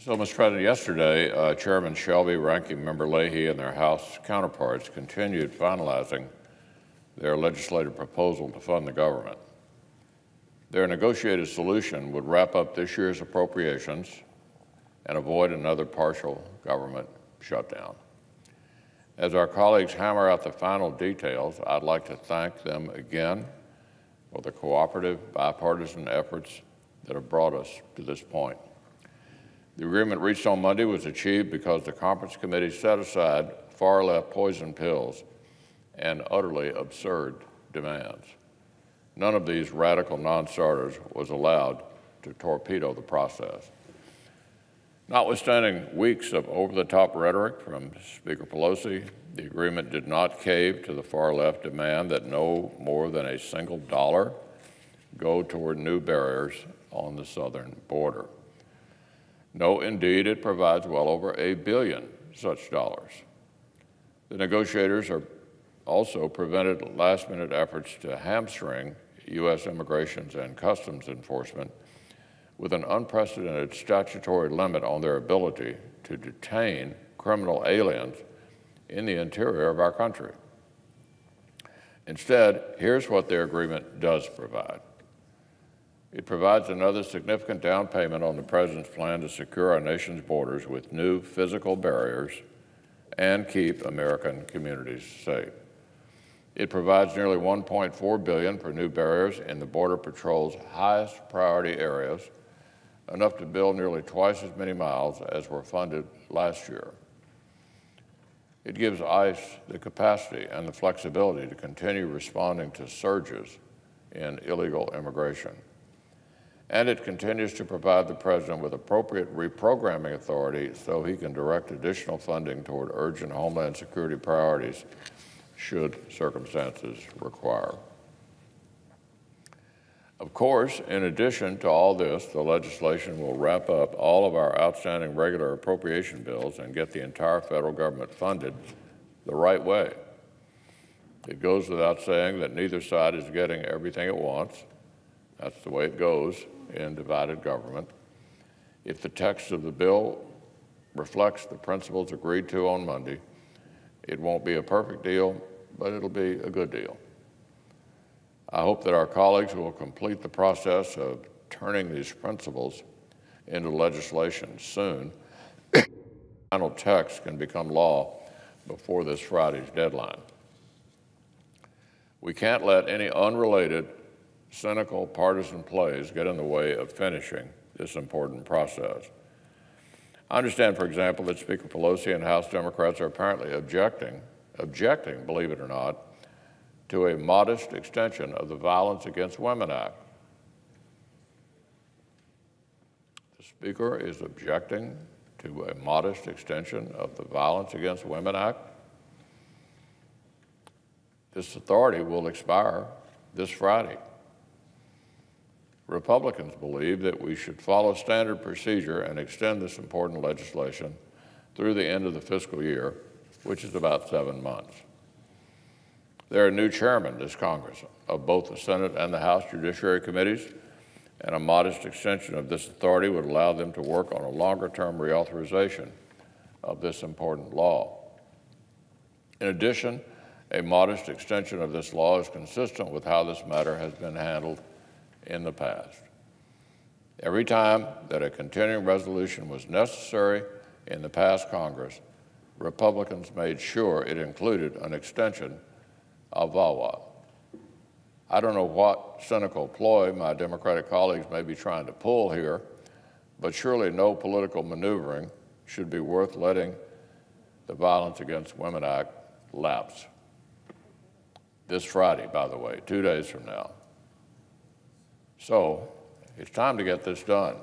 So, Mr. President, yesterday, Chairman Shelby, Ranking Member Leahy, and their House counterparts continued finalizing their legislative proposal to fund the government. Their negotiated solution would wrap up this year's appropriations and avoid another partial government shutdown. As our colleagues hammer out the final details, I'd like to thank them again for the cooperative, bipartisan efforts that have brought us to this point. The agreement reached on Monday was achieved because the conference committee set aside far-left poison pills and utterly absurd demands. None of these radical non-starters was allowed to torpedo the process. Notwithstanding weeks of over-the-top rhetoric from Speaker Pelosi, the agreement did not cave to the far-left demand that no more than a single dollar go toward new barriers on the southern border. No, indeed, it provides well over $1 billion such dollars. The negotiators are also prevented last-minute efforts to hamstring U.S. Immigrations and Customs Enforcement with an unprecedented statutory limit on their ability to detain criminal aliens in the interior of our country. Instead, here's what their agreement does provide. It provides another significant down payment on the President's plan to secure our nation's borders with new physical barriers and keep American communities safe. It provides nearly $1.4 billion for new barriers in the Border Patrol's highest priority areas, enough to build nearly twice as many miles as were funded last year. It gives ICE the capacity and the flexibility to continue responding to surges in illegal immigration. And it continues to provide the President with appropriate reprogramming authority so he can direct additional funding toward urgent Homeland Security priorities should circumstances require. Of course, in addition to all this, the legislation will wrap up all of our outstanding regular appropriation bills and get the entire federal government funded the right way. It goes without saying that neither side is getting everything it wants. That's the way it goes in divided government. If the text of the bill reflects the principles agreed to on Monday, it won't be a perfect deal, but it'll be a good deal. I hope that our colleagues will complete the process of turning these principles into legislation soon. The final text can become law before this Friday's deadline. We can't let any unrelated, cynical partisan plays get in the way of finishing this important process. I understand, for example, that Speaker Pelosi and House Democrats are apparently objecting, believe it or not, to a modest extension of the Violence Against Women Act. The Speaker is objecting to a modest extension of the Violence Against Women Act. This authority will expire this Friday. Republicans believe that we should follow standard procedure and extend this important legislation through the end of the fiscal year, which is about 7 months. There are new chairmen this Congress of both the Senate and the House Judiciary Committees, and a modest extension of this authority would allow them to work on a longer-term reauthorization of this important law. In addition, a modest extension of this law is consistent with how this matter has been handled in the past. Every time that a continuing resolution was necessary in the past Congress, Republicans made sure it included an extension of VAWA. I don't know what cynical ploy my Democratic colleagues may be trying to pull here, but surely no political maneuvering should be worth letting the Violence Against Women Act lapse. This Friday, by the way, 2 days from now. So it's time to get this done.